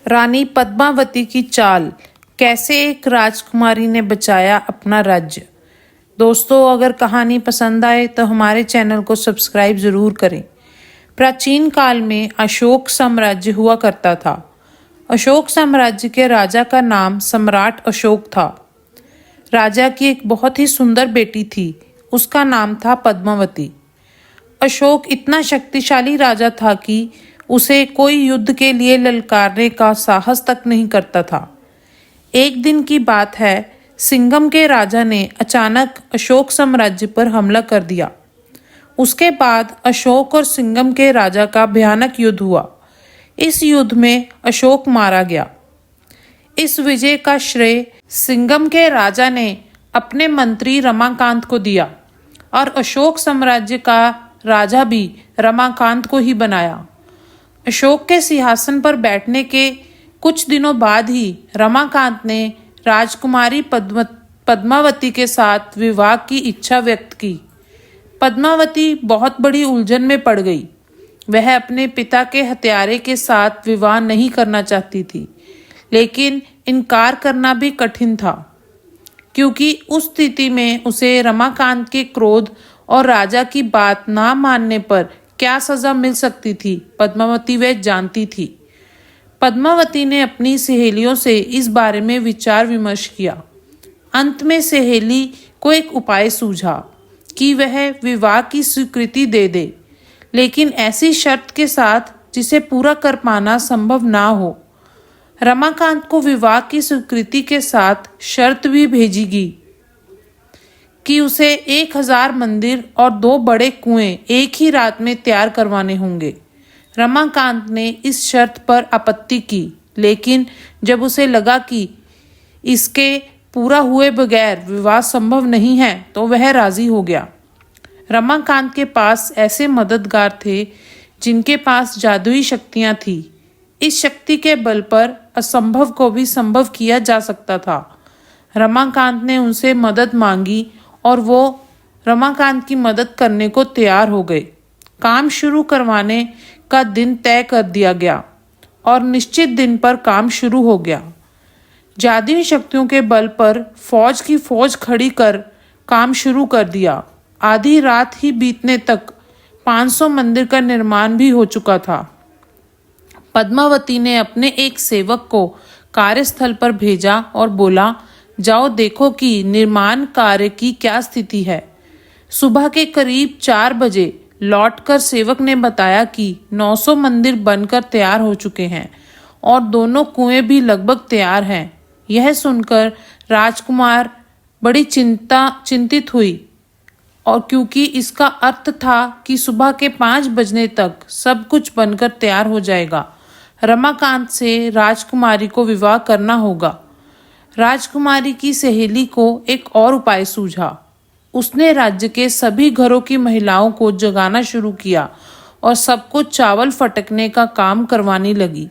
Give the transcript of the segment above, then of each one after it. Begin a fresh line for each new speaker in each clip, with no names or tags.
रानी पद्मावती की चाल, कैसे एक राजकुमारी ने बचाया अपना राज्य। दोस्तों, अगर कहानी पसंद आए तो हमारे चैनल को सब्सक्राइब जरूर करें। प्राचीन काल में अशोक साम्राज्य हुआ करता था। अशोक साम्राज्य के राजा का नाम सम्राट अशोक था। राजा की एक बहुत ही सुंदर बेटी थी, उसका नाम था पद्मावती। अशोक इतना शक्तिशाली राजा था कि उसे कोई युद्ध के लिए ललकारने का साहस तक नहीं करता था। एक दिन की बात है, सिंघम के राजा ने अचानक अशोक साम्राज्य पर हमला कर दिया। उसके बाद अशोक और सिंघम के राजा का भयानक युद्ध हुआ। इस युद्ध में अशोक मारा गया। इस विजय का श्रेय सिंघम के राजा ने अपने मंत्री रमाकांत को दिया और अशोक साम्राज्य का राजा भी रमाकांत को ही बनाया। अशोक के सिंहासन पर बैठने के कुछ दिनों बाद ही रमाकांत ने राजकुमारी पद्मावती के साथ विवाह की इच्छा व्यक्त की। पद्मावती बहुत बड़ी उलझन में पड़ गई। वह अपने पिता के हत्यारे के साथ विवाह नहीं करना चाहती थी, लेकिन इनकार करना भी कठिन था, क्योंकि उस स्थिति में उसे रमाकांत के क्रोध और राजा की बात ना मानने पर क्या सजा मिल सकती थी, पद्मावती वह जानती थी। पद्मावती ने अपनी सहेलियों से इस बारे में विचार विमर्श किया। अंत में सहेली को एक उपाय सूझा कि वह विवाह की स्वीकृति दे दे, लेकिन ऐसी शर्त के साथ जिसे पूरा कर पाना संभव ना हो। रमाकांत को विवाह की स्वीकृति के साथ शर्त भी भेजेगी कि उसे 1000 मंदिर और 2 बड़े कुएं एक ही रात में तैयार करवाने होंगे। रमाकांत ने इस शर्त पर आपत्ति की, लेकिन जब उसे लगा कि इसके पूरा हुए बगैर विवाह संभव नहीं है तो वह राजी हो गया। रमाकांत के पास ऐसे मददगार थे जिनके पास जादुई शक्तियां थी। इस शक्ति के बल पर असंभव को भी संभव किया जा सकता था। रमाकांत ने उनसे मदद मांगी और वो रमाकांत की मदद करने को तैयार हो गए। काम शुरू करवाने का दिन तय कर दिया गया और निश्चित दिन पर काम शुरू हो गया। जादुई शक्तियों के बल पर फौज की फौज खड़ी कर काम शुरू कर दिया। आधी रात ही बीतने तक 500 मंदिर का निर्माण भी हो चुका था। पद्मावती ने अपने एक सेवक को कार्यस्थल पर भेजा और बोला, जाओ देखो कि निर्माण कार्य की क्या स्थिति है। सुबह के करीब 4 बजे लौटकर सेवक ने बताया कि 900 मंदिर बनकर तैयार हो चुके हैं और दोनों कुएं भी लगभग तैयार हैं। यह सुनकर राजकुमार बड़ी चिंतित हुई, और क्योंकि इसका अर्थ था कि सुबह के 5 बजने तक सब कुछ बनकर तैयार हो जाएगा। रमाकांत से राजकुमारी को विवाह करना होगा। राजकुमारी की सहेली को एक और उपाय सूझा। उसने राज्य के सभी घरों की महिलाओं को जगाना शुरू किया और सबको चावल फटकने का काम करवाने लगी।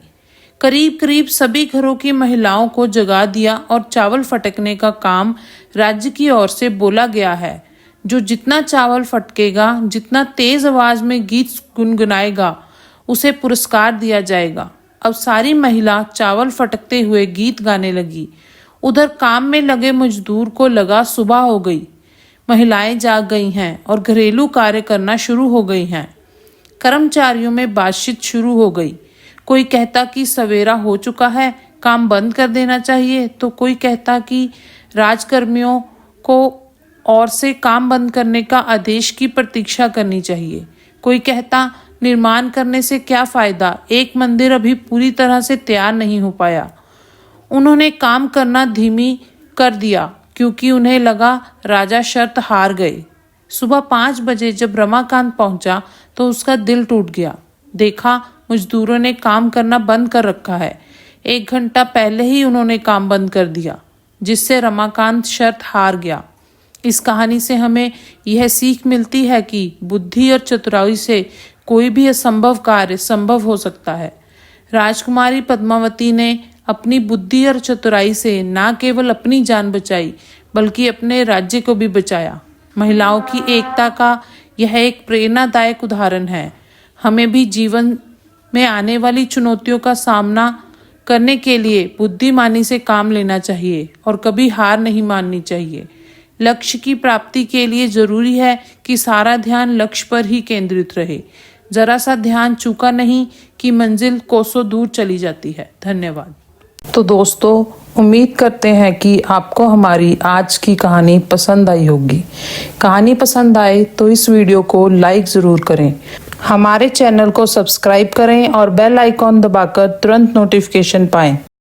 करीब करीब सभी घरों की महिलाओं को जगा दिया और चावल फटकने का काम राज्य की ओर से बोला गया है। जो जितना चावल फटकेगा, जितना तेज आवाज में गीत गुनगुनाएगा, उसे पुरस्कार दिया जाएगा। अब सारी महिला चावल फटकते हुए गीत गाने लगी। उधर काम में लगे मजदूर को लगा सुबह हो गई। महिलाएं जाग गई हैं और घरेलू कार्य करना शुरू हो गई हैं। कर्मचारियों में बातचीत शुरू हो गई। कोई कहता कि सवेरा हो चुका है, काम बंद कर देना चाहिए, तो कोई कहता कि राजकर्मियों को और से काम बंद करने का आदेश की प्रतीक्षा करनी चाहिए। कोई कहता निर्माण करने से क्या फायदा, एक मंदिर अभी पूरी तरह से तैयार नहीं हो पाया। उन्होंने काम करना धीमी कर दिया क्योंकि उन्हें लगा राजा शर्त हार गए। सुबह 5 बजे जब रमाकांत पहुंचा तो उसका दिल टूट गया। देखा, मजदूरों ने काम करना बंद कर रखा है। 1 घंटा पहले ही उन्होंने काम बंद कर दिया, जिससे रमाकांत शर्त हार गया। इस कहानी से हमें यह सीख मिलती है कि बुद्धि और चतुराई से कोई भी असंभव कार्य संभव हो सकता है। राजकुमारी पद्मावती ने अपनी बुद्धि और चतुराई से न केवल अपनी जान बचाई, बल्कि अपने राज्य को भी बचाया। महिलाओं की एकता का यह एक प्रेरणादायक उदाहरण है। हमें भी जीवन में आने वाली चुनौतियों का सामना करने के लिए बुद्धिमानी से काम लेना चाहिए और कभी हार नहीं माननी चाहिए। लक्ष्य की प्राप्ति के लिए जरूरी है कि सारा ध्यान लक्ष्य पर ही केंद्रित रहे। जरा सा ध्यान चूका नहीं कि मंजिल कोसों दूर चली जाती है। धन्यवाद। तो दोस्तों, उम्मीद करते हैं कि आपको हमारी आज की कहानी पसंद आई होगी। कहानी पसंद आए तो इस वीडियो को लाइक ज़रूर करें, हमारे चैनल को सब्सक्राइब करें और बेल आइकॉन दबाकर तुरंत नोटिफिकेशन पाएं।